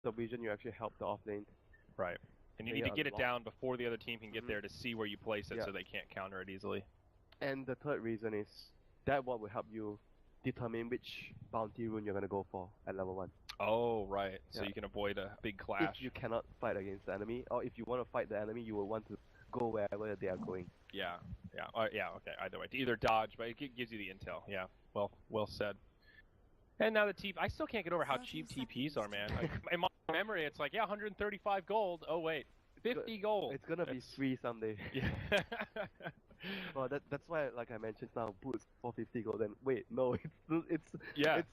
the vision, you actually help the off lane. Right. And you need to get it down before the other team can get there to see where you place it so they can't counter it easily. And the third reason is that what will help you determine which bounty rune you're going to go for at level 1. Oh, right. So you can avoid a big clash. If you cannot fight against the enemy, or if you want to fight the enemy, you will want to go wherever they are going. Yeah, okay, either way. To either dodge, but it gives you the intel. Yeah, well said. And now the TP, I still can't get over how cheap TPs are, man. Like, in my memory, it's like, 135 gold. Oh, wait, 50 gold. It's gonna be free someday. Yeah. Well, that's why, like I mentioned now, boots 450 gold. And wait, no, it's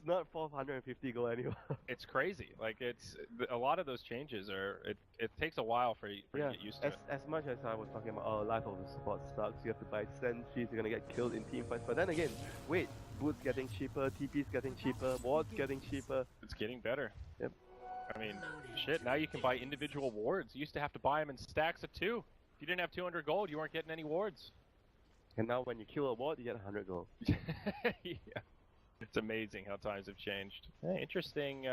not 450 gold anymore. It's crazy. Like it's a lot of those changes are. It takes a while for you to get used to it. As much as I was talking about, life of the support sucks. You have to buy sentries. You're gonna get killed in team fights. But then again, wait, boots getting cheaper, TP's getting cheaper, wards getting cheaper. It's getting better. Yep. I mean, shit. Now you can buy individual wards. You used to have to buy them in stacks of 2. If you didn't have 200 gold, you weren't getting any wards. And now when you kill a ward, you get 100 gold. Yeah. It's amazing how times have changed. Hey, interesting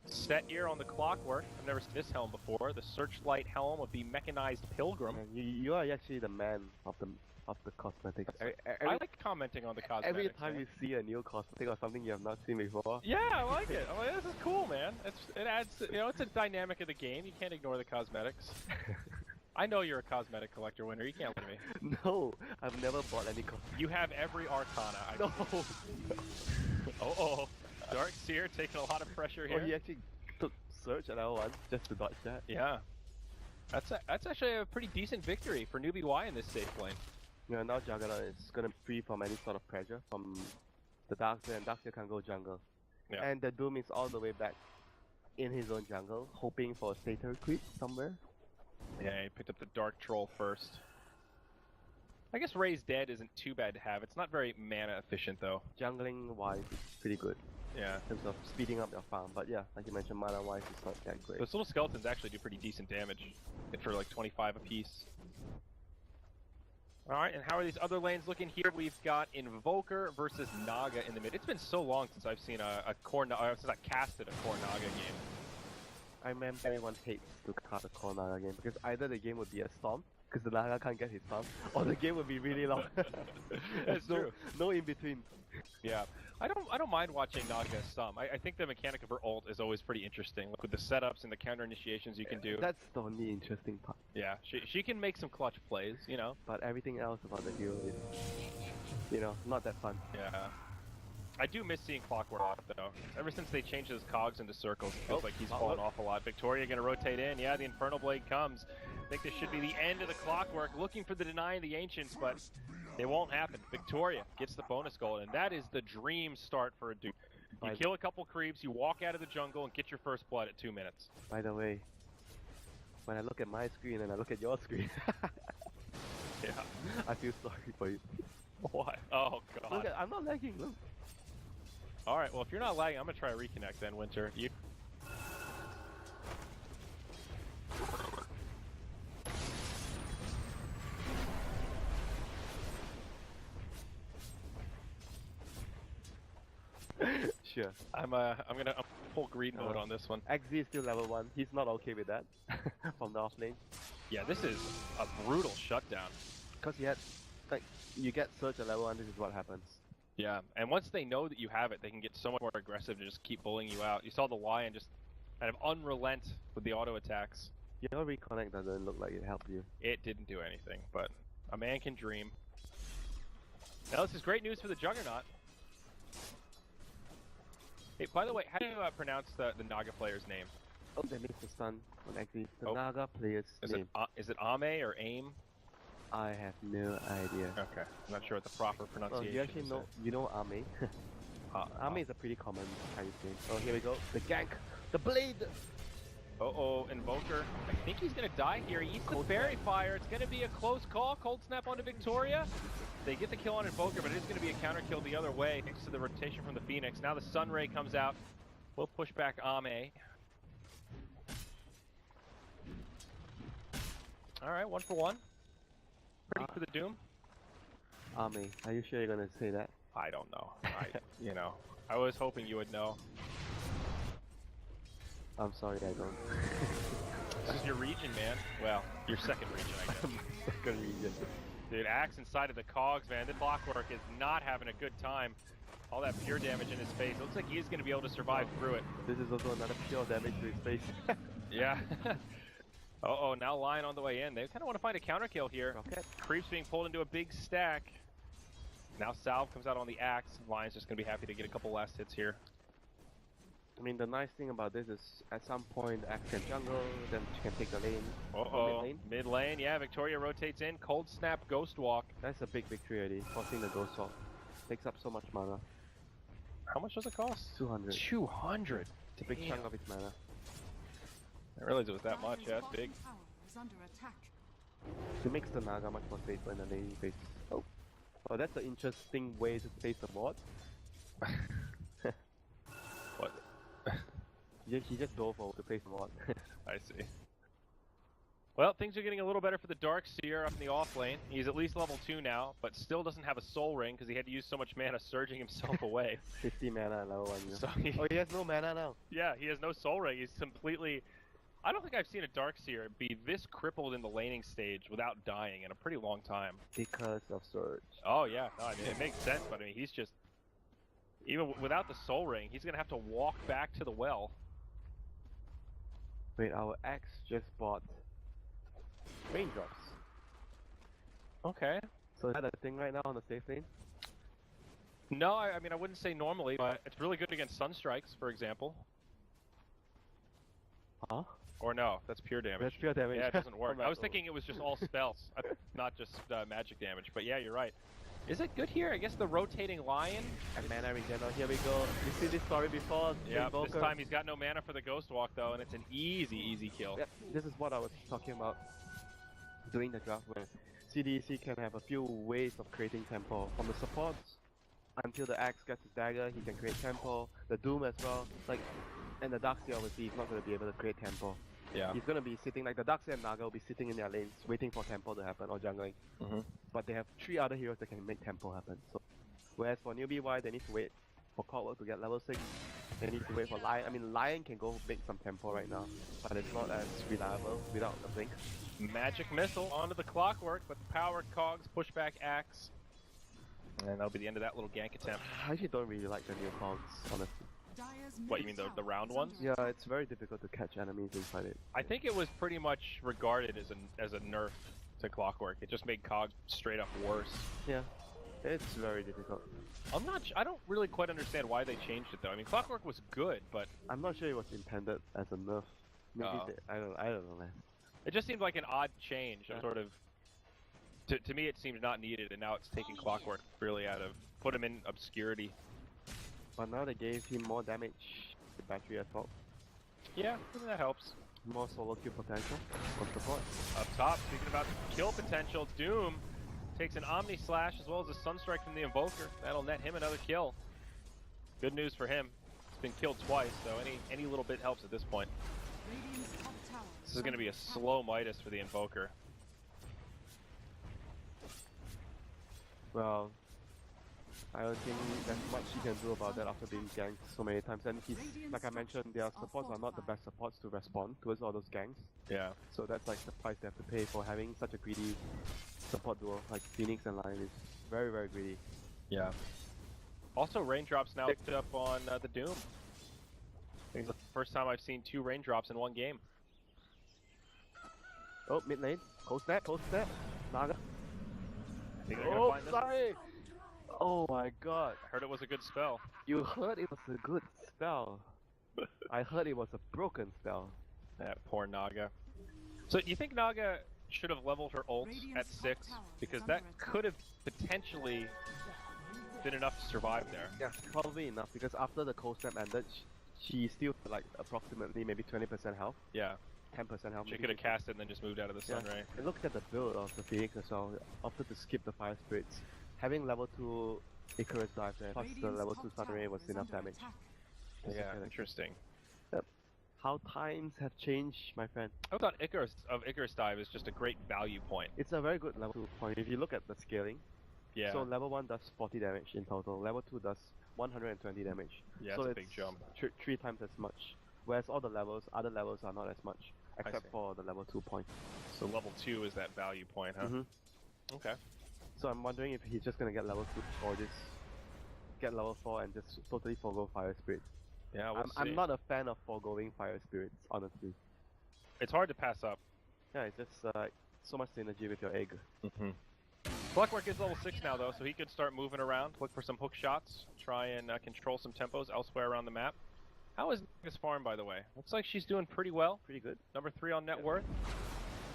set here on the clockwork. I've never seen this helm before. The Searchlight helm of the Mechanized Pilgrim. You are actually the man of the cosmetics. I like commenting on the cosmetics. Every time you see a new cosmetic or something you have not seen before. Yeah, I like it. I'm like, this is cool, man. It adds, it's a dynamic of the game. You can't ignore the cosmetics. I know you're a cosmetic collector, Winter. You can't let me. No, I've never bought any cosmetics. You have every Arcana. No. Oh, Dark Seer taking a lot of pressure here. Oh, he actually took Search at L1 just to dodge that. Yeah. That's actually a pretty decent victory for newbie Y in this safe lane. Yeah, now Juggernaut is gonna be free from any sort of pressure from the Darkseer, and Darkseer can go jungle. Yeah. And the Doom is all the way back in his own jungle, hoping for a Satyr creep somewhere. Yeah, he picked up the Dark Troll first. I guess Ray's Dead isn't too bad to have. It's not very mana efficient though. Jungling wise, it's pretty good. Yeah. In terms of speeding up your farm, but yeah, like you mentioned, mana wise, it's not that great. Those little skeletons actually do pretty decent damage. Hit for like 25 apiece. Alright, and how are these other lanes looking here? We've got Invoker versus Naga in the mid. It's been so long since I've seen since I casted a core Naga game. I remember everyone hates to cast a core Naga game because either the game would be a storm, because the Naga can't get his farm, or the game would be really long. That's true. No in between. Yeah, I don't mind watching Naga some. I think the mechanic of her ult is always pretty interesting, with the setups and the counter initiations you can do. That's the only interesting part. Yeah, she can make some clutch plays, But everything else about the hero is, not that fun. Yeah. I do miss seeing Clockwork off though. Ever since they changed his cogs into circles, it feels like he's fallen off a lot. Victoria gonna rotate in. Yeah, the Infernal Blade comes. I think this should be the end of the Clockwork. Looking for the denying the Ancients, but it won't happen. Victoria gets the bonus gold, and that is the dream start for a dude. You kill a couple creeps, you walk out of the jungle, and get your first blood at 2 minutes. By the way, when I look at my screen and I look at your screen, yeah, I feel sorry for you. What? Oh god. Look, I'm not lagging. Look. Alright, well if you're not lagging, I'm gonna try to reconnect then, Winter. You... Sure. I'm full greed mode on this one. XZ is still level 1. He's not okay with that from the off lane. Yeah, this is a brutal shutdown. Because you get Search at level 1, this is what happens. Yeah, and once they know that you have it, they can get so much more aggressive to just keep bullying you out. You saw the Lion just kind of unrelent with the auto attacks. Your reconnect doesn't look like it helped you. It didn't do anything, but a man can dream. Now this is great news for the Juggernaut. Hey, by the way, how do you pronounce the Naga player's name? Oh, that makes the sun on XZ. The Naga player's name. Is it Ame or AIM? I have no idea. Okay, I'm not sure what the proper pronunciation is. You actually know, Ame? Ame is a pretty common Chinese name. Oh, here we go. The gank! The blade! Uh-oh, Invoker. I think he's gonna die here. He eats the Fairy Fire. It's gonna be a close call. Cold Snap onto Victoria. They get the kill on Invoker, but it is gonna be a counter kill the other way thanks to the rotation from the Phoenix. Now the Sun Ray comes out. We'll push back Ame. Alright, 1 for 1. Ready for the Doom? Ame, are you sure you're gonna say that? I don't know. I was hoping you would know. I'm sorry, I don't. This is your region, man. Well, your second region, I guess. Second region. Dude, Axe inside of the cogs, man. The Clockwork is not having a good time. All that pure damage in his face. It looks like he's going to be able to survive through it. This is also another pure damage to his face. Yeah. Uh-oh, now Lion on the way in. They kind of want to find a counter kill here. Okay. Creeps being pulled into a big stack. Now Salve comes out on the Axe. Lion's just going to be happy to get a couple last hits here. I mean, the nice thing about this is at some point Axe can jungle, then she can take the lane. Uh-oh, Mid lane. mid lane, yeah, Victoria rotates in, Cold Snap, Ghost Walk. That's a big victory already, forcing the Ghost Walk. Takes up so much mana. How much does it cost? 200. 200? It's a big chunk of its mana. I realized it was that much, yeah, it's big. It makes the Naga much more safer in the lane phase. Oh, that's an interesting way to face the mod. What? He just dove over to face the mod. I see. Well, things are getting a little better for the Darkseer up in the off lane. He's at least level 2 now, but still doesn't have a soul ring because he had to use so much mana surging himself away. 50 mana and level 1. Yeah. So he has no mana now. Yeah, he has no soul ring. He's completely... I don't think I've seen a Darkseer be this crippled in the laning stage without dying in a pretty long time. Because of Surge. Oh yeah, no, I mean, it makes sense, but I mean, he's just... Even without the soul ring, he's gonna have to walk back to the well. Wait, our Axe just bought raindrops. Okay. So is that a thing right now on the safe lane? No, I mean, I wouldn't say normally, but it's really good against Sunstrikes, for example. Huh? Or no, that's pure damage. That's pure damage. Yeah, it doesn't work. I was thinking it was just all spells, not just magic damage. But yeah, you're right. Is it good here? I guess the rotating Lion. And mana regen. Here we go. You see this story before? Yeah, this time he's got no mana for the Ghost Walk though, and it's an easy kill. Yep, this is what I was talking about during the draft, where CDEC can have a few ways of creating tempo. From the supports until the Axe gets his dagger, he can create tempo. The Doom as well. Like, and the Darkseer obviously is not going to be able to create tempo. Yeah. He's going to be sitting, like the Darkseer and Naga will be sitting in their lanes waiting for tempo to happen or jungling. But they have 3 other heroes that can make tempo happen. So, whereas for newbie Y, they need to wait for Clockwork to get level 6. They need to wait for Lion. I mean, Lion can go make some tempo right now, but it's not as reliable without the blink. Magic Missile onto the Clockwork, but the power cogs, pushback Axe. And that'll be the end of that little gank attempt. I actually don't really like the new cogs, honestly. What, you mean the round ones? Yeah, it's very difficult to catch enemies inside it. I think it was pretty much regarded as a nerf to Clockwork. It just made cogs straight up worse. Yeah, it's very difficult. I don't really quite understand why they changed it though. I mean, Clockwork was good, but I'm not sure it was intended as a nerf. Maybe I don't know, man. It just seemed like an odd change. Sort of. To me, it seemed not needed, and now it's taking Clockwork really put him in obscurity. But now they gave him more damage. The battery as well. Yeah, that helps. More solo kill potential on support. Up top, speaking about kill potential, Doom takes an Omni Slash as well as a Sunstrike from the Invoker. That'll net him another kill. Good news for him. He's been killed twice, so any little bit helps at this point. This is going to be a slow Midas for the Invoker. Well, I don't think there's much he can do about that after being ganked so many times. And he's, like I mentioned, their supports are not the best supports to respond towards all those ganks. Yeah. So that's like the price they have to pay for having such a greedy support duo. Like Phoenix and Lion is very, very greedy. Yeah. Also, Raindrops now picked up on the Doom. I think it's the first time I've seen 2 Raindrops in one game. Oh, mid lane. Cold snap, Naga. I think they're gonna find this. Sorry! Oh my god. I heard it was a good spell. You heard it was a good spell. I heard it was a broken spell. That poor Naga. So you think Naga should have leveled her ult at 6? Because that could have potentially been enough to survive there. Yeah, probably enough, because after the cold snap ended, she still had like approximately maybe 20% health. Yeah. 10% health. She could have cast it and then just moved out of the sun ray. And look at the build of the Phoenix as well. Opted to skip the Fire Spirits. Having level 2 Icarus dive there, plus the level 2 Sun Ray was enough damage. Yeah, interesting. Yep. How times have changed, my friend. I thought Icarus dive is just a great value point. It's a very good level 2 point. If you look at the scaling, yeah. So level 1 does 40 damage in total, level 2 does 120 damage. Yeah, so it's a big jump. 3 times as much. Whereas all the levels, other levels are not as much, except for the level 2 point. So level 2 is that value point, huh? Okay. So I'm wondering if he's just gonna get level 2 or just get level 4 and just totally forgo Fire Spirit. Yeah, I'm not a fan of foregoing Fire Spirits, honestly. It's hard to pass up. Yeah, it's just so much synergy with your egg. Clockwork is level 6 now though, so he could start moving around, look for some hook shots, try and control some tempos elsewhere around the map. How is Naga's farm, by the way? Looks like she's doing pretty well. Pretty good. Number 3 on net worth.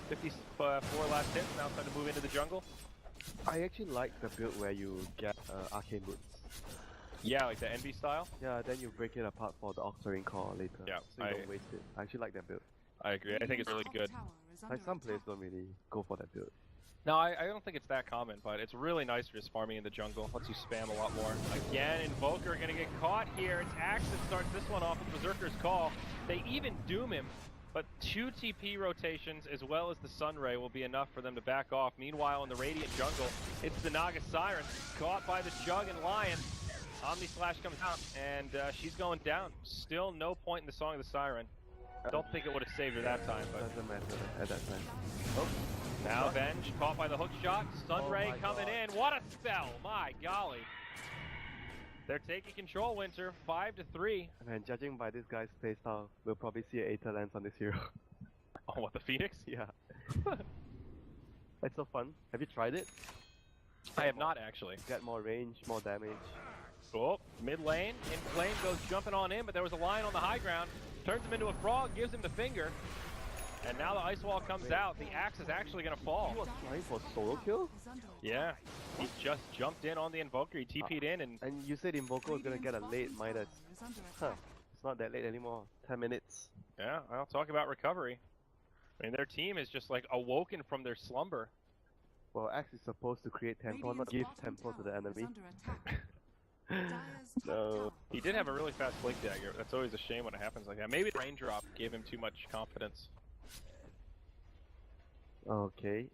54 last hits, now time to move into the jungle. I actually like the build where you get arcane boots. Yeah, like the Envy style? Yeah, then you break it apart for the Octarine core later. Yeah, so you don't waste it. I actually like that build. I agree, I think it's really good. Like some players don't really go for that build. No, I don't think it's that common, but it's really nice for just farming in the jungle. Lets you spam a lot more. Again, Invoker gonna get caught here. It's Axe that starts this one off with Berserker's Call. They even doom him, but 2 TP rotations as well as the Sunray will be enough for them to back off. Meanwhile, in the Radiant jungle, it's the Naga Siren, caught by the Jug and Lion. Omni Slash comes out, and she's going down. Still no point in the Song of the Siren. Don't think it would have saved her that time, but doesn't matter at that time. Oh. Now Venge, caught by the hook shot. Sunray coming in. What a spell! My golly. They're taking control, Winter. 5-3. And judging by this guy's playstyle, we'll probably see an Aether Lance on this hero. Oh, what, the Phoenix? Yeah. It's so fun. Have you tried it? I have not, actually. Get more range, more damage. Oh, mid lane. Inflame goes jumping on in, but there was a Lion on the high ground. Turns him into a frog, gives him the finger. And now the Ice Wall comes out. The Axe is actually going to fall. He was trying for solo kill? Yeah. He just jumped in on the Invoker. He TP'd in and... And you said Invoker was going to get a late Midas. Huh. It's not that late anymore. 10 minutes. Yeah, I'll talk about recovery. I mean, their team is just like awoken from their slumber. Well, Axe is supposed to create tempo, not give tempo to the enemy. No. He did have a really fast Blink Dagger. That's always a shame when it happens like that. Maybe the Raindrop gave him too much confidence. Okay.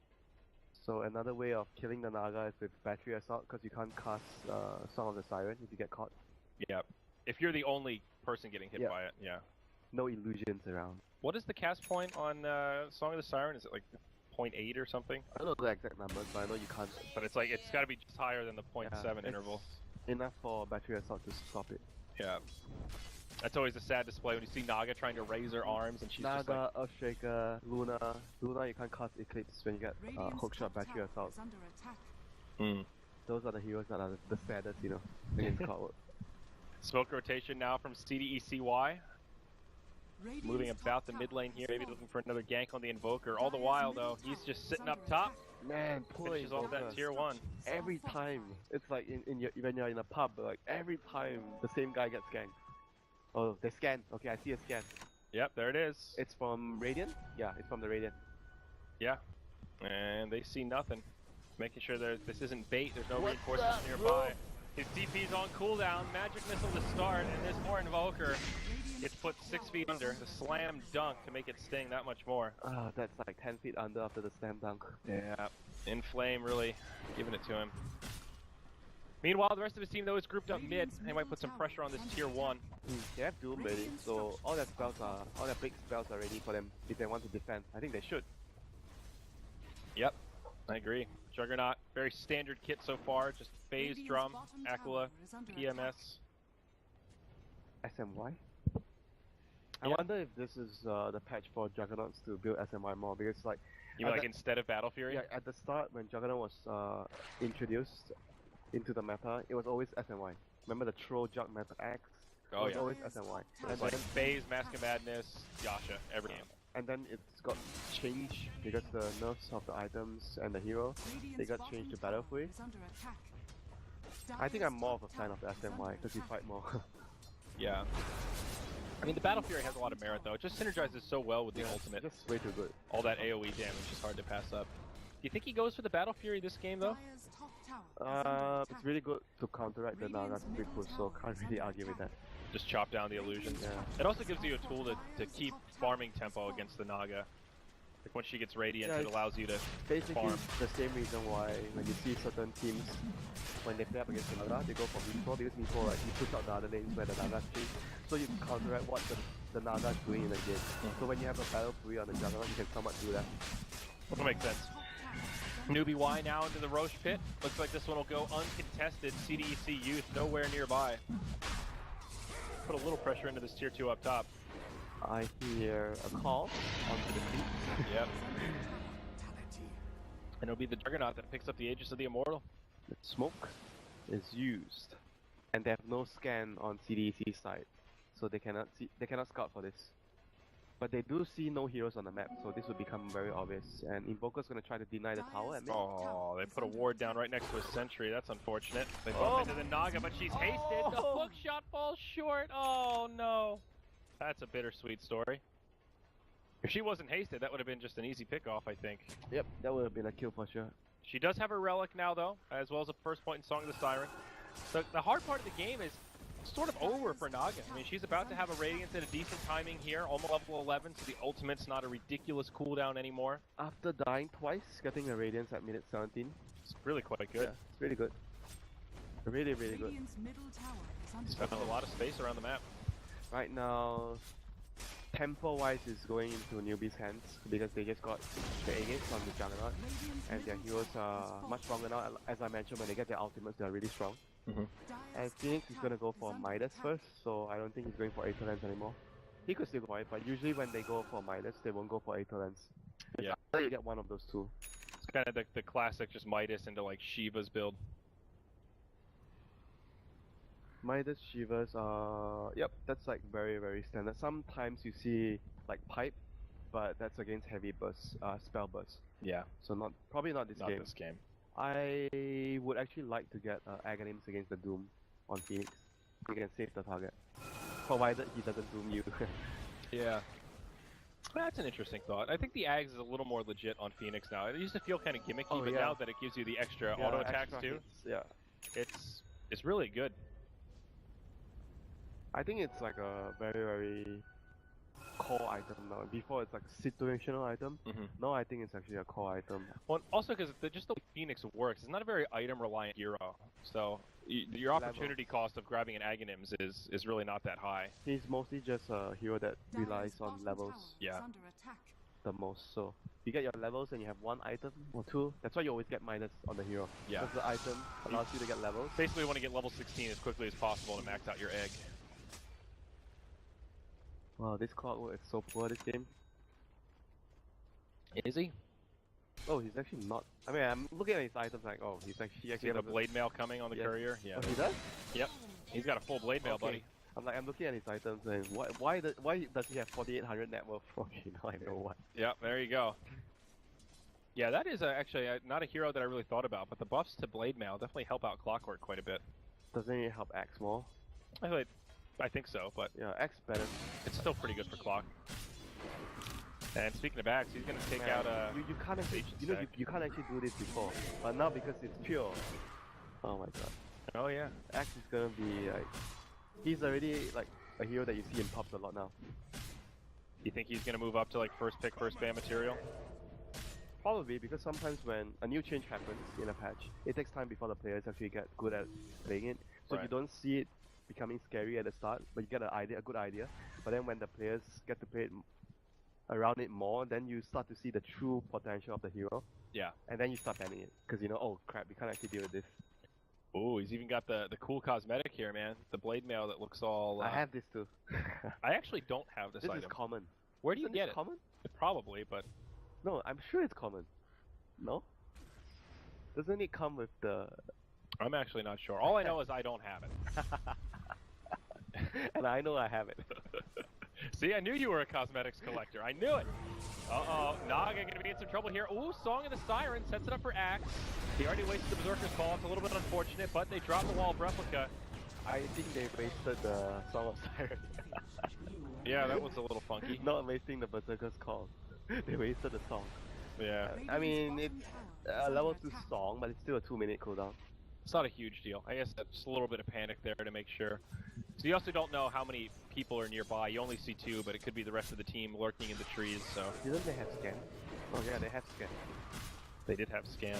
So another way of killing the Naga is with Battery Assault, because you can't cast Song of the Siren if you get caught. Yeah. If you're the only person getting hit by it, yeah. No illusions around. What is the cast point on Song of the Siren? Is it like 0.8 or something? I don't know the exact numbers, but I know you can't. But it's like, it's got to be just higher than the 0.7 interval. Enough for Battery Assault to stop it. Yeah. That's always a sad display when you see Naga trying to raise her arms and she's Naga, just like... Earthshaker, Luna. Luna, you can't cast Eclipse when you get hookshot Battery Assault. Those are the heroes that are the saddest, you know, against Clockwork. Smoke rotation now from CDEC. Moving about the mid lane here, maybe looking for another gank on the Invoker. All the while, though, he's just sitting up top. Man, finishes off that tier 1. Every time, it's like when you're in a pub, like every time the same guy gets ganked. Oh, they scan. Okay, I see a scan. Yep, there it is. It's from Radiant? Yeah, it's from the Radiant. Yeah. And they see nothing. Making sure this isn't bait, there's no reinforcements nearby. His DP's on cooldown, Magic Missile to start, and this poor Invoker gets put 6 feet under. The slam dunk to make it sting that much more. That's like 10 feet under after the slam dunk. Yeah. Inflame really giving it to him. Meanwhile, the rest of his team, though, is grouped up mid. They might put some pressure on this tier 1. They have Doom ready, so all their big spells are ready for them if they want to defend. I think they should. Yep, I agree. Juggernaut, very standard kit so far. Just Phase, Drum, Aquila, PMS. SMY? I wonder if this is the patch for Juggernauts to build SMY more, because like... You mean like instead of Battle Fury? Yeah, at the start when Juggernaut was introduced into the meta, it was always SMY. Remember the Troll Jug meta X? Oh, it was always SMY. It's like Phase, Mask of Madness, Yasha, every game. And then it's got changed because the nerfs of the items and the hero, they got changed to Battle Fury. I think I'm more of a fan of the SMY because you fight more. Yeah. I mean, the Battle Fury has a lot of merit, though. It just synergizes so well with the ultimate. Just way too good. All that AoE damage is hard to pass up. Do you think he goes for the Battle Fury this game, though? It's really good to counteract the Naga's big push, so can't really argue with that. Just chop down the illusions. Yeah. It also gives you a tool to keep farming tempo against the Naga. Like once she gets Radiant, it allows you to basically farm. The same reason why when you see certain teams, when they play up against the Naga, they go for Miko, because Miko, like, he push out the other lanes where the Naga's chase. So you counteract what the the Naga is doing in the game. So when you have a battle free on the Juggernaut, you can somewhat do that. That'll make sense. Newbie Y now into the Roche pit. Looks like this one will go uncontested. CDEC Youth nowhere nearby. Put a little pressure into this tier 2 up top. I hear a call onto the feet. Yep. And it'll be the Juggernaut that picks up the Aegis of the Immortal. The smoke is used, and they have no scan on CDEC side, so they cannot scout for this. But they do see no heroes on the map, so this will become very obvious. And Invoker's gonna try to deny the tower at mid. Oh, they put a ward down right next to a sentry. That's unfortunate. They bump into the Naga, but she's hasted. The hook shot falls short. Oh no. That's a bittersweet story. If she wasn't hasted, that would have been just an easy pickoff, I think. Yep, that would have been a kill for sure. She does have a relic now, though, as well as a first point in Song of the Siren. So the hard part of the game is sort of over for Naga. I mean, she's about to have a Radiance at a decent timing here, almost level 11, so the ultimate's not a ridiculous cooldown anymore. After dying twice, getting a Radiance at minute 17. It's really quite good. Yeah, it's really good. Really, really good. He's found a lot of space around the map. Right now, tempo-wise is going into newbies' hands because they just got the Agates on the Juggernaut, and their heroes are much stronger now. As I mentioned, when they get their ultimates, they are really strong. And Phoenix is gonna go for Midas first, so I don't think he's going for Aether Lens anymore. He could still go for it, but usually when they go for Midas, they won't go for Aether Lens. Yeah. You get one of those two. It's kind of the classic just Midas into like Shiva's build. Midas, Shivas, yep, that's like very, very standard. Sometimes you see like Pipe, but that's against heavy burst, spell burst. Yeah. So probably not this game. Not this game. I would actually like to get Aghanims against the Doom on Phoenix. You can save the target, provided he doesn't Doom you. Yeah. That's an interesting thought. I think the Ags is a little more legit on Phoenix now. It used to feel kind of gimmicky, but now that it gives you the extra auto attacks too, it's really good. I think it's like a very, very core item now. Before it's like a situational item. Now I think it's actually a core item. Well, also because just the way Phoenix works, it's not a very item-reliant hero. So your opportunity cost of grabbing an Aghanims is really not that high. He's mostly just a hero that relies on levels. Yeah. The most. So you get your levels and you have one item or two. That's why you always get Midas on the hero. Yeah. Because the item allows you to get levels. Basically, you want to get level 16 as quickly as possible to max out your egg. Wow, this clockwork is so poor this game. Is he? Oh, he's actually not. I mean, I'm looking at his items like, oh, he actually has a blade mail coming on the courier. Yeah. Oh, he does? Yep. He's got a full blade mail, buddy. I'm looking at his items and why does he have 4,800 net worth? Okay, now I know why. Yeah, there you go. Yeah, that is actually not a hero that I really thought about, but the buffs to blade mail definitely help out Clockwork quite a bit. Doesn't it help Axe more? I think so, but yeah, Axe better. It's still pretty good for Clock. And speaking of Axe, he's gonna take out you can't actually, you can't actually do this before, but now because it's pure. Oh my god. Oh yeah. Axe is gonna be like, he's already like a hero that you see in pops a lot now. You think he's gonna move up to like first pick, first ban material? Probably, because sometimes when a new change happens in a patch, it takes time before the players actually get good at playing it. So you don't see it becoming scary at the start, but you get a good idea. But then when the players get to play it around it more, then you start to see the true potential of the hero. Yeah. And then you start banning it, because you know, oh crap, we can't actually deal with this. Oh, he's even got the cool cosmetic here, man. The blade mail that looks all... I have this too. I actually don't have this item. This is common. Where do you get it? Common? Probably, but... No, I'm sure it's common. No? Doesn't it come with the... I'm actually not sure. All I know is I don't have it. And I know I have it. See, I knew you were a cosmetics collector. I knew it. Uh-oh, Naga gonna be in some trouble here. Ooh, Song of the Siren sets it up for Axe. He already wasted the Berserker's Call. It's a little bit unfortunate, but they dropped the wall of Replica. I think they wasted the Song of Siren. Yeah, that was a little funky. Not wasting the Berserker's Call. They wasted the song. Yeah. I mean, it's a level 2 song, but it's still a 2-minute cooldown. It's not a huge deal. I guess that's just a little bit of panic there to make sure. So you also don't know how many people are nearby. You only see 2, but it could be the rest of the team lurking in the trees. So. Didn't they have scan? Oh yeah, they have scan. They did have scan.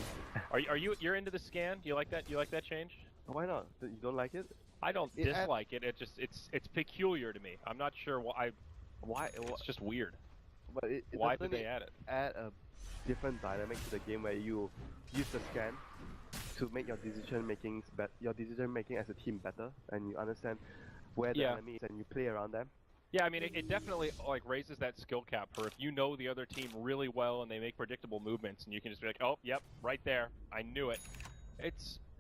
You're into the scan? You like that? You like that change? Why not? You don't like it? I don't dislike it. It's peculiar to me. I'm not sure why. Why? It's just weird. But why did they add it? Add a different dynamic to the game where you use the scan to make your decision making as a team better, and you understand where the enemy is and you play around them. Yeah, I mean, it definitely like raises that skill cap for if you know the other team really well and they make predictable movements, and you can just be like, oh, yep, right there, I knew it.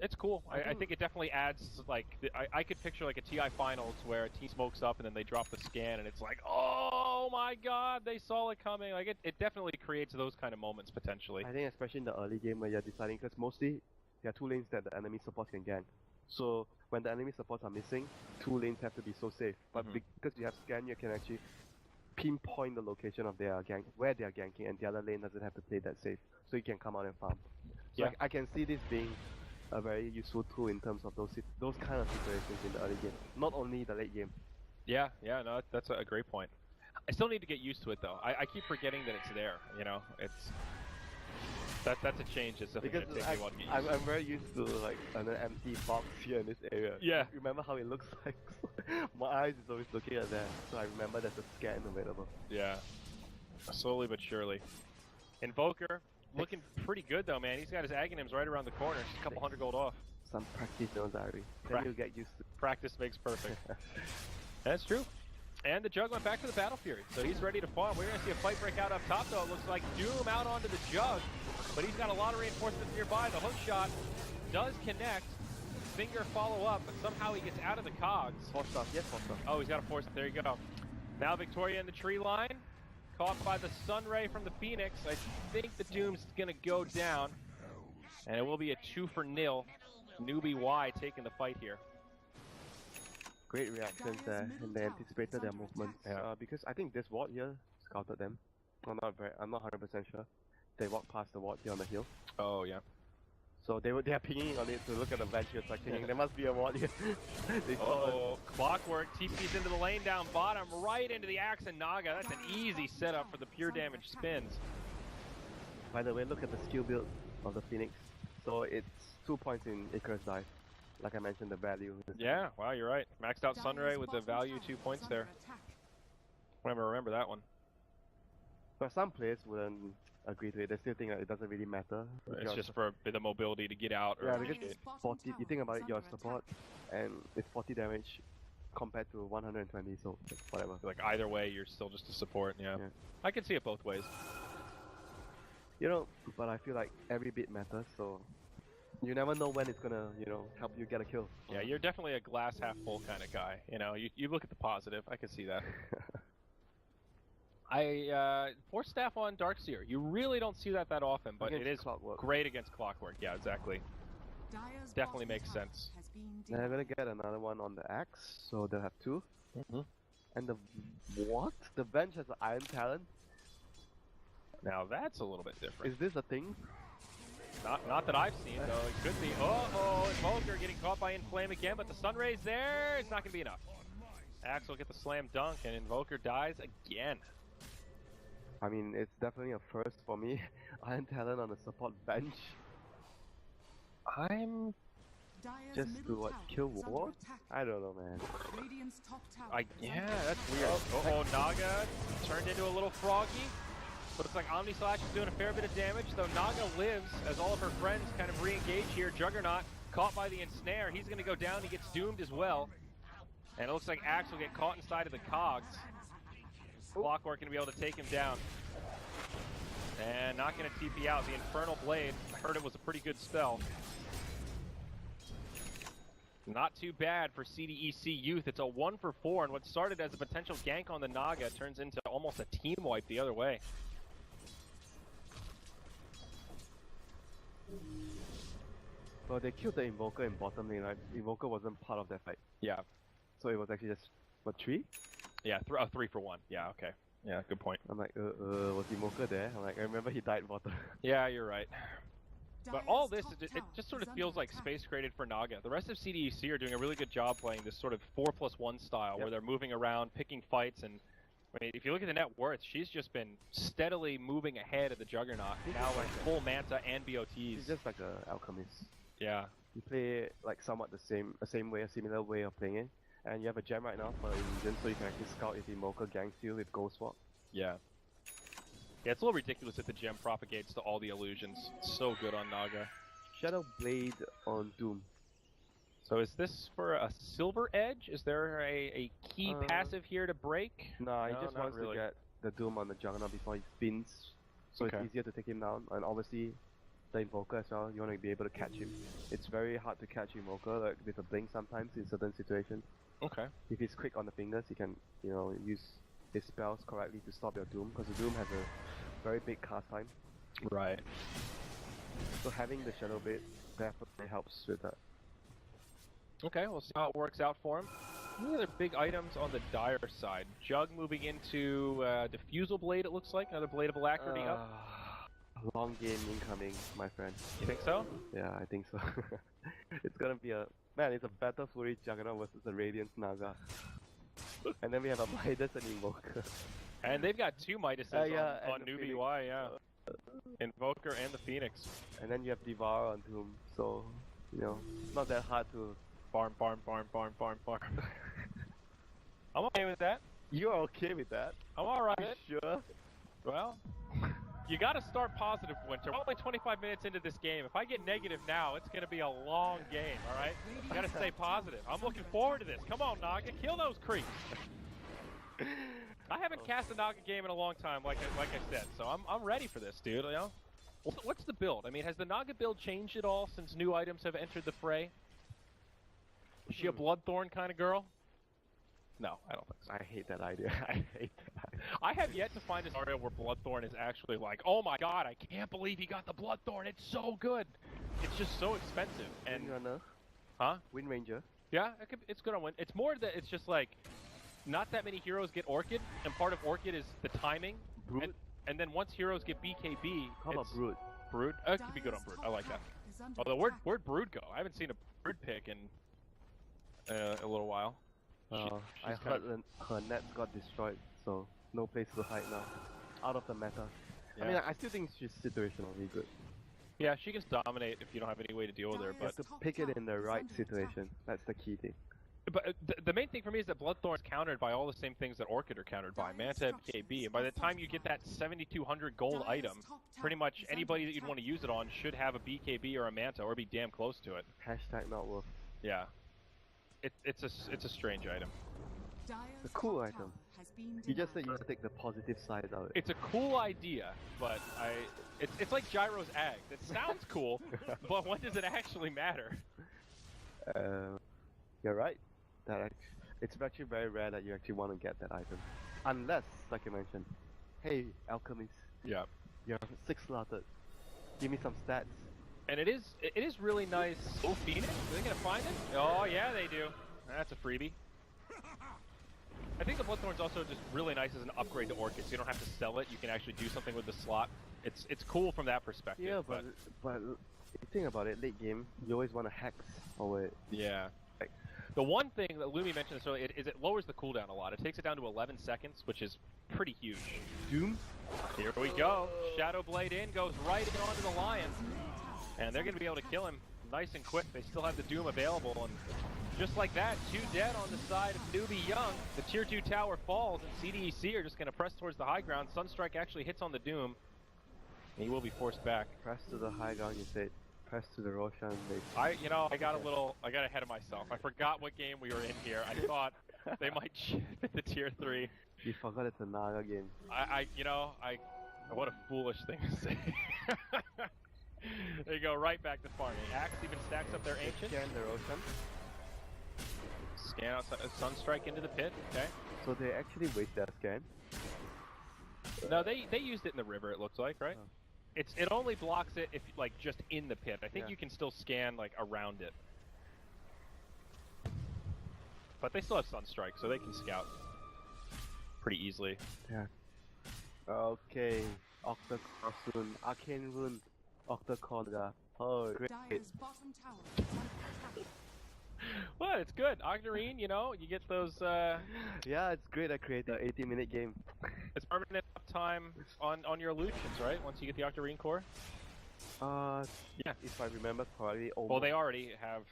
It's cool. I think it definitely adds, like, I could picture like a TI finals where a team smokes up and then they drop the scan and it's like, oh my god, they saw it coming. Like, it definitely creates those kind of moments potentially. I think especially in the early game where you're deciding, because mostly there are 2 lanes that the enemy supports can gank. So when the enemy supports are missing, 2 lanes have to be so safe. But because you have scan, you can actually pinpoint the location of their gank, where they are ganking, and the other lane doesn't have to play that safe. So you can come out and farm. So yeah. I can see this being a very useful tool in terms of those kind of situations in the early game, not only the late game. Yeah, no, that's a great point. I still need to get used to it though. I keep forgetting that it's there. You know, that's a change. It's something that takes me a while to get used to. I'm very used to like an empty box here in this area. Yeah. Remember how it looks like? My eyes is always looking at that, so I remember there's a scan available. Yeah. Slowly but surely. Invoker. Looking pretty good though, man. He's got his Aghanims right around the corner. Just a couple 100 gold off. Some practice, no diary. Then you'll get used to. Practice makes perfect. That's true. And the Jug went back to the Battle Fury, so he's ready to farm. We're going to see a fight break out up top though. It looks like Doom out onto the Jug, but he's got a lot of reinforcements nearby. The hook shot does connect. Finger follow up, but somehow he gets out of the cogs. Force stuff, yes, force stuff. Oh, he's got a force. There you go. Now Victoria in the tree line. Caught by the Sunray from the Phoenix. I think the Doom's gonna go down. And it will be a 2-0. Newbie Y taking the fight here. Great reactions there, and they anticipated their movements. Yeah. Because I think this ward here scouted them. I'm not 100% sure. They walked past the ward here on the hill. Oh yeah. So they are pinging on it to look at the bench here. It's like thinking there must be a ward here. Clockwork TP's into the lane down bottom, right into the Axe and Naga. That's an easy setup for the pure damage spins. By the way, look at the skill build of the Phoenix. So it's 2 points in Icarus dive. Like I mentioned, the value. Yeah, wow, you're right. Maxed out Sunray with the value 2 points there. I remember that one. But some players wouldn't agree to it. They still think that it doesn't really matter. It's just for a bit of mobility to get out. Yeah, because it's 40. You think about it, your support, and it's 40 damage compared to 120. So whatever. Like either way, you're still just a support. Yeah. I can see it both ways. You know, but I feel like every bit matters. So you never know when it's gonna, help you get a kill. Yeah, you're definitely a glass half full kind of guy. You know, you look at the positive. I can see that. Force staff on Darkseer. You really don't see that often, but it is great against Clockwork. Yeah, exactly. Definitely makes sense. They're gonna get another one on the Axe, so they'll have 2. And the what? The bench has an Iron Talon? Now that's a little bit different. Is this a thing? Not that I've seen, though. It could be. Uh-oh, Invoker getting caught by Inflame again, but the Sunray's there. It's not gonna be enough. Axe will get the slam dunk, and Invoker dies again. I mean, it's definitely a first for me. Iron Talon on the support bench. I'm just to what, kill ward? I don't know, man. Yeah, that's weird. Uh-oh, Naga turned into a little froggy. Looks like Omni Slash is doing a fair bit of damage, though Naga lives as all of her friends kind of re-engage here. Juggernaut caught by the ensnare. He's going to go down. He gets doomed as well. And it looks like Axe will get caught inside of the cogs. Clockwork going to be able to take him down. And not going to TP out. The Infernal Blade, I heard it was a pretty good spell. Not too bad for CDEC Youth. It's a 1-for-4, and what started as a potential gank on the Naga turns into almost a team wipe the other way. Well, they killed the Invoker in bottom lane, right? Invoker wasn't part of that fight. Yeah. So it was actually just, what, 3? Yeah, 3-for-1. Yeah, okay. Yeah, good point. I'm like, was Invoker there? I'm like, I remember he died bottom. Yeah, you're right. But all this, it just sort of feels like space created for Naga. The rest of CDEC are doing a really good job playing this sort of 4+1 style where they're moving around, picking fights, and I mean, if you look at the net worth, she's just been steadily moving ahead of the Juggernaut. Now like full Manta and BOTs. She's just like an alchemist. Yeah. You play like somewhat the same way, a similar way of playing it. And you have a gem right now for illusion, so you can actually scout if Imoka ganks you with Ghost Walk. Yeah. Yeah, it's a little ridiculous that the gem propagates to all the illusions. It's so good on Naga. Shadow Blade on Doom. So is this for a silver edge? Is there a key passive here to break? Nah, he just wants to get the Doom on the Juggernaut before he spins, so it's easier to take him down. And obviously, the Invoker as well, you want to be able to catch him. It's very hard to catch Invoker, like with a blink sometimes in certain situations. Okay. If he's quick on the fingers, he can, you know, use his spells correctly to stop your Doom, because the Doom has a very big cast time. Right. So having the Shadow Blade definitely helps with that. Okay, we'll see how it works out for him. Any other big items on the Dire side? Jug moving into Diffusal Blade, it looks like. Another Blade of Alacrity up. Long game incoming, my friend. You think so? Yeah, I think so. It's gonna be a... Man, it's a Battle Fury Juggernaut versus a Radiance Naga. And then we have a Midas and Invoker. And they've got two Midases on Newbie Phoenix. Y, yeah. Invoker and the Phoenix. And then you have Devour on Doom, so... You know, it's not that hard to... Farm. I'm okay with that. You're okay with that? I'm alright. You sure? Well, you gotta start positive, Winter. We're only 25 minutes into this game. If I get negative now, it's gonna be a long game, alright? You gotta stay positive. I'm looking forward to this. Come on, Naga, kill those creeps. I haven't cast a Naga game in a long time, like I said, so I'm ready for this, dude, you know? What's the build? I mean, has the Naga build changed at all since new items have entered the fray? Is she a Bloodthorn kind of girl? No, I don't think so. I hate that idea. I hate that idea. I have yet to find a scenario where Bloodthorn is actually like, oh my god, I can't believe he got the Bloodthorn, it's so good! It's just so expensive, and... Windrunner? Huh? Wind Ranger? Yeah, it's good on Wind. It's more that it's just like, not that many heroes get Orchid, and part of Orchid is the timing. Brood? And then once heroes get BKB, How about Brood? Brood? It could be good on Brood, I like that. Although, where'd Brood go? I haven't seen a Brood pick in a little while. I heard her nets got destroyed, so no place to hide now. Out of the meta. Yeah. I mean, I still think she's situationally good. Yeah, she can dominate if you don't have any way to deal with her, but... You have to pick it in the right situation. That's the key thing. But the main thing for me is that Bloodthorn is countered by all the same things that Orchid are countered by. Manta and BKB, and by the time you get that 7,200 gold item, pretty much anybody that you'd want to use it on should have a BKB or a Manta, or be damn close to it. Hashtag not worth. Yeah. It's a strange item. It's a cool item. You just said you take the positive side of it. It's a cool idea, but it's like Gyro's Ag. It sounds cool, but when does it actually matter? You're right. It's actually very rare that you actually want to get that item. Unless, like you mentioned, hey, Alchemist. Yeah. You're 6 slotted. Give me some stats. And it is really nice. Oh, Phoenix? Are they gonna find it? Oh yeah, they do. That's a freebie. I think the Bloodthorn's also just really nice as an upgrade to Orchid, so you don't have to sell it. You can actually do something with the slot. It's cool from that perspective. Yeah, but you think about it, late game, you always want to hex over it. Yeah. The one thing that Lumi mentioned this earlier is it lowers the cooldown a lot. It takes it down to 11 seconds, which is pretty huge. Doom? Here we go. Shadow Blade in, goes right in onto the Lion. And they're going to be able to kill him nice and quick. They still have the Doom available, and just like that, 2 dead on the side of Newbie Young. The tier 2 tower falls, and CDEC are just going to press towards the high ground. Sunstrike actually hits on the Doom, and he will be forced back. Press to the high ground, you said. Press to the Roshan. I got ahead of myself. I forgot what game we were in here. I thought they might chip at the tier 3. You forgot it's a Naga game. What a foolish thing to say. There you go, right back to farming. Axe even stacks up their Ancient. Scan the Roshan. Scan outside, Sunstrike into the pit, okay. So they actually waste that scan? No, they used it in the river, it looks like, right? Oh. It only blocks it if, like, just in the pit. I think you can still scan, like, around it. But they still have Sunstrike, so they can scout pretty easily. Yeah. Okay. Octocross soon. Arcane Rune. Octocorda. Oh, great. Well, it's good. Octarine, you know, you get those, Yeah, it's great. I created an 80-minute game. It's permanent uptime on your illusions, right? Once you get the Octarine core? Yeah. If I remember correctly. Well, they already have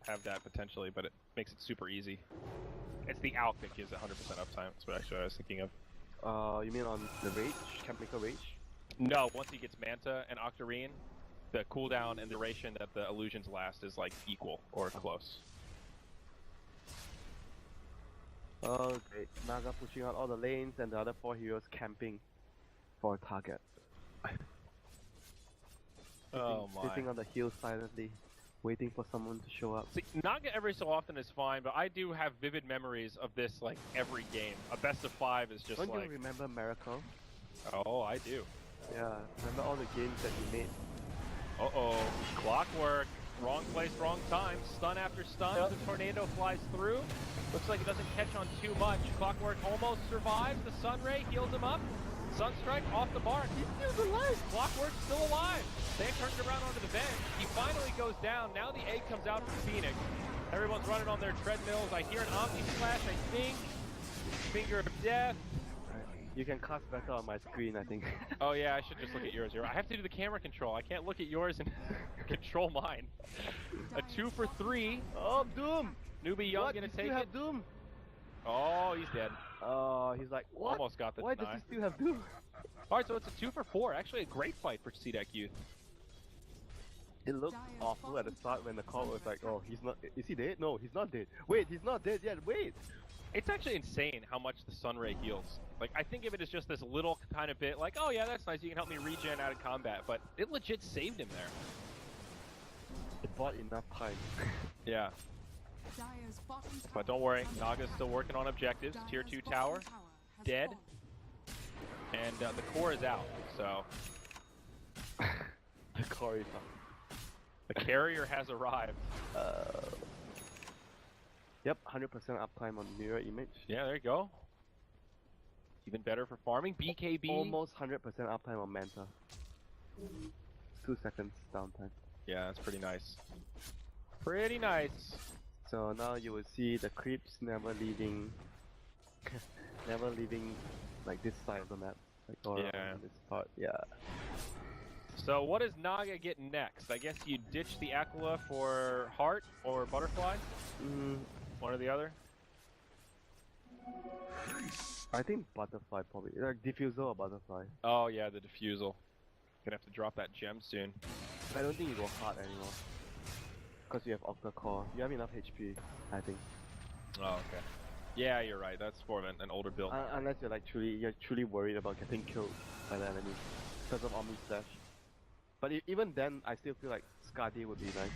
have that potentially, but it makes it super easy. It's the out that gives it 100% uptime. That's what actually I was thinking of. You mean on the rage? Chemical rage? No, once he gets Manta and Octarine, the cooldown and duration that the illusions last is like equal or close. Oh, great. Naga pushing out all the lanes and the other 4 heroes camping for a target. Sitting on the hill silently, waiting for someone to show up. See, Naga every so often is fine, but I do have vivid memories of this like every game. A best of 5 is just Don't like... you remember Miracle? Oh, I do. Yeah, remember all the games that you made? Uh-oh. Clockwork. Wrong place, wrong time. Stun after stun. Yep. The tornado flies through. Looks like it doesn't catch on too much. Clockwork almost survives. The Sunray heals him up. Sunstrike off the mark. He's still alive. Clockwork's still alive. They turned around onto the bench. He finally goes down. Now the egg comes out from Phoenix. Everyone's running on their treadmills. I hear an Omni Splash, I think. Finger of Death. You can cast better on my screen, I think. Oh yeah, I should just look at yours. I have to do the camera control. I can't look at yours and control mine. A 2 for 3. Oh, Doom! Newbie Young gonna take it. Have Doom? Oh, he's dead. Oh, he's like, what? Almost got the Why deny. does he still have Doom? Alright, so it's a 2 for 4. Actually a great fight for CDEC Youth. It looked awful at the start when the call was like, oh, he's not, is he dead? No, he's not dead. Wait, he's not dead yet, wait! It's actually insane how much the Sunray heals. Like, I think of it as just this little kind of bit, like, oh yeah, that's nice, you can help me regen out of combat, but it legit saved him there. It bought enough time. Yeah. But don't worry, Naga's still working on objectives. Tier 2 tower, dead. And the core is out, so... The core is out. The carrier has arrived. Yep, 100% uptime on mirror image. Yeah, there you go. Even better for farming. BKB. Almost 100% uptime on Manta. 2 seconds downtime. Yeah, that's pretty nice. Pretty nice. So now you will see the creeps never leaving, never leaving like this side of the map. Like all around this part, yeah. So what does Naga get next? I guess you ditch the Aquila for Heart or Butterfly? One or the other? I think Butterfly probably. Like Diffusal or Butterfly. Oh yeah, the Diffusal. Gonna have to drop that gem soon. I don't think you go Heart anymore. Because you have Octa Core. You have enough HP, I think. Oh, okay. Yeah, you're right. That's for an older build. Unless you're like truly worried about getting killed by the enemy because of Omni Slash. But even then, I still feel like Skadi would be nice.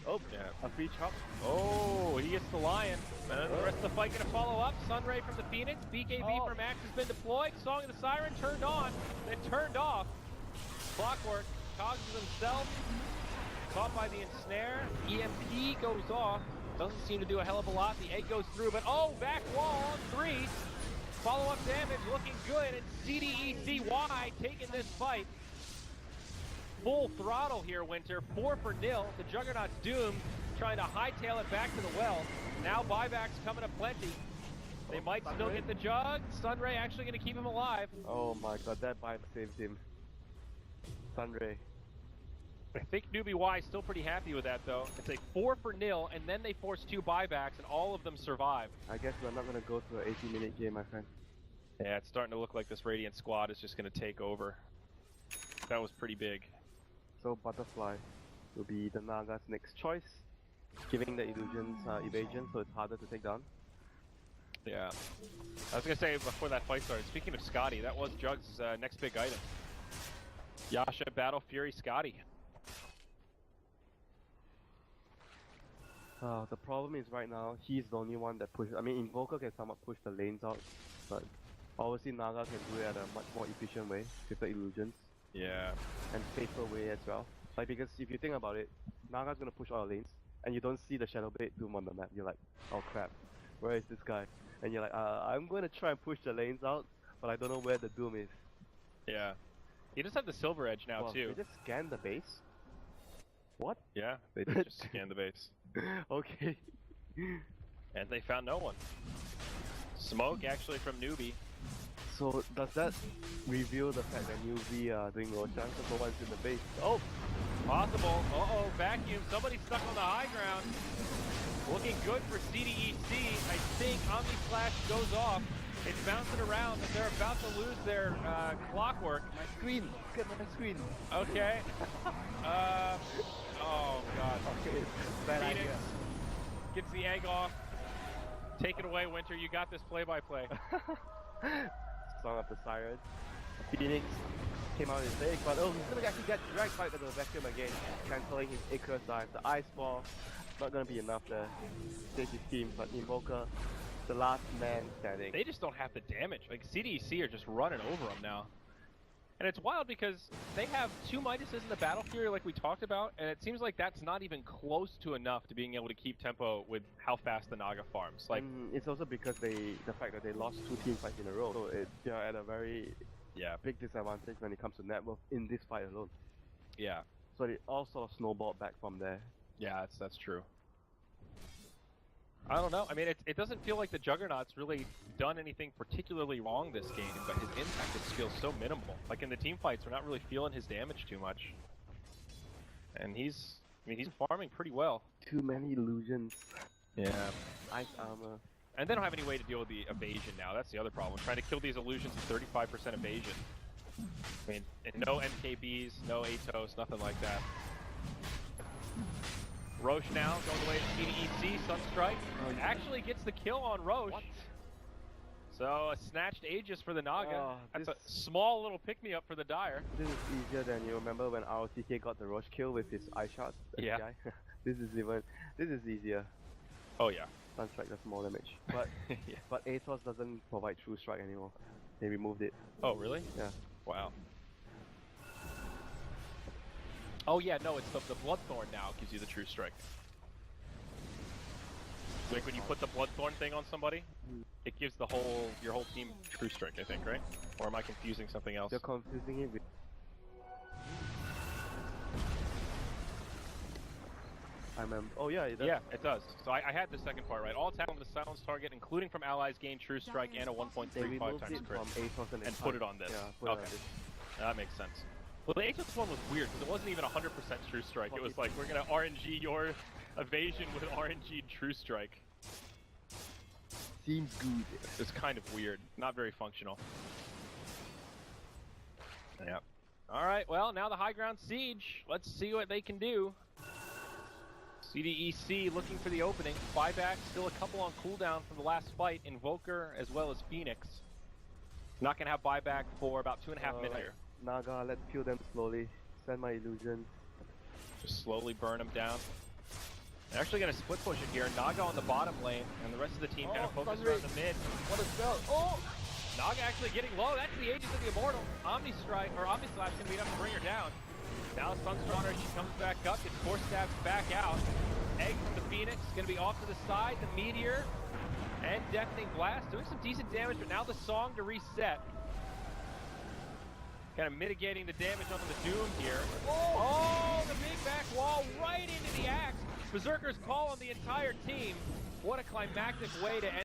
Oh, yeah. A free chop. Oh, he gets the Lion. And the rest of the fight gonna follow up. Sunray from the Phoenix. BKB from Max has been deployed. Song of the Siren turned on, then turned off. Clockwork cogs himself. Caught by the ensnare. EMP goes off. Doesn't seem to do a hell of a lot. The egg goes through, but oh, back wall on 3. Follow-up damage looking good, and CDEC taking this fight. Full throttle here, Winter. 4 for 0. The Juggernaut's doomed, trying to hightail it back to the well. Now buybacks coming aplenty. They might still get the jug. Sunray actually going to keep him alive. Oh my god, that buy saved him. Sunray. I think Newbie Y is still pretty happy with that, though. It's a 4 for 0, and then they force 2 buybacks, and all of them survive. I guess we're not going to go to an 80-minute game, my friend. Yeah, it's starting to look like this Radiant squad is just going to take over. That was pretty big. So Butterfly will be the Naga's next choice, giving the illusions evasion, so it's harder to take down. Yeah. I was going to say before that fight started, speaking of Scotty, that was Jug's next big item. Yasha, Battle Fury, Scotty. The problem is right now, he's the only one that pushes. I mean, Invoker can somewhat push the lanes out, but obviously Naga can do it at a much more efficient way with the illusions. Yeah. And safer way as well. Like, because if you think about it, Naga's gonna push all the lanes, and you don't see the Shadow Blade Doom on the map. You're like, oh crap, where is this guy? And you're like, I'm gonna try and push the lanes out, but I don't know where the Doom is. Yeah. He does have the Silver Edge now, too. They just scan the base? What? Yeah, they did just scan the base. Okay. And they found no one. Smoke, actually, from Newbie. So does that reveal the fact that UV are doing Roshan? So no one's in the base. Oh, possible. Uh-oh, vacuum. Somebody's stuck on the high ground. Looking good for CDEC. I think Omni Slash goes off. It's bouncing around, and they're about to lose their clockwork. My screen! Look at my screen! Okay. Oh god. Okay, bad Phoenix idea. gets the egg off. Take it away, Winter. You got this play-by-play. Song of the Siren. Phoenix came out his egg, but oh, he's gonna actually get dragged back to the vacuum again, cancelling his Icarus dive. The Ice Ball, not gonna be enough to save his team, but Invoker, the last man standing. They just don't have the damage. Like, CDEC are just running over them now. And it's wild because they have 2 Midases in the Battle Fury like we talked about, and it seems like that's not even close to enough to being able to keep tempo with how fast the Naga farms. Like, it's also because the fact that they lost 2 team fights in a row, so they're at a very big disadvantage when it comes to net worth in this fight alone. Yeah. So it all sort of snowballed back from there. Yeah, that's true. I don't know. I mean, it doesn't feel like the Juggernaut's really done anything particularly wrong this game, but his impact just feels so minimal. Like in the team fights, we're not really feeling his damage too much. And he's farming pretty well. Too many illusions. Yeah. Ice armor. And they don't have any way to deal with the evasion now. That's the other problem. Trying to kill these illusions with 35% evasion. I mean, and no MKBs, no Atos, nothing like that. Roche now going away to CDEC, Sunstrike. Actually gets the kill on Roche. What? So a snatched Aegis for the Naga. Oh, that's a small little pick-me-up for the Dire. This is easier than you remember when ROTK got the Roche kill with his eye shots. Yeah. This is easier. Oh yeah. Sunstrike does more damage. But yeah. But Atos doesn't provide true strike anymore. They removed it. Oh really? Yeah. Wow. Oh yeah, no, it's the Bloodthorn now gives you the true strike. Like when you put the Bloodthorn thing on somebody, it gives your whole team true strike, I think, right? Or am I confusing something else? You're confusing it with... I remember. Oh yeah, it does. Yeah, it does. So I had the second part right. All attack on the silenced target, including from allies, gain true strike and a 1.35 times crit. And put it on this. Yeah, okay. That makes sense. Well, the Aegis one was weird because it wasn't even 100% true strike. It was like, we're gonna RNG your evasion with RNG true strike. Seems good. It's kind of weird. Not very functional. Yeah. Alright, well, now the high ground siege. Let's see what they can do. CDEC looking for the opening. Buyback, still a couple on cooldown from the last fight. Invoker as well as Phoenix. Not gonna have buyback for about 2.5 minutes here. Naga, let's kill them slowly. Send my illusion. Just slowly burn them down. They're actually going to split push it here. Naga on the bottom lane, and the rest of the team kind of focus around the mid. What a spell! Oh! Naga actually getting low. That's the Aegis of the Immortal. Omni Strike, or Omni Slash, going to be enough to bring her down. Now Sunstronger, she comes back up, gets force stabs back out. Egg from the Phoenix, going to be off to the side. The Meteor, and Deafening Blast, doing some decent damage, but now the Song to reset. Kind of mitigating the damage on the Doom here. Oh, the big back wall right into the axe. Berserker's call on the entire team. What a climactic way to end.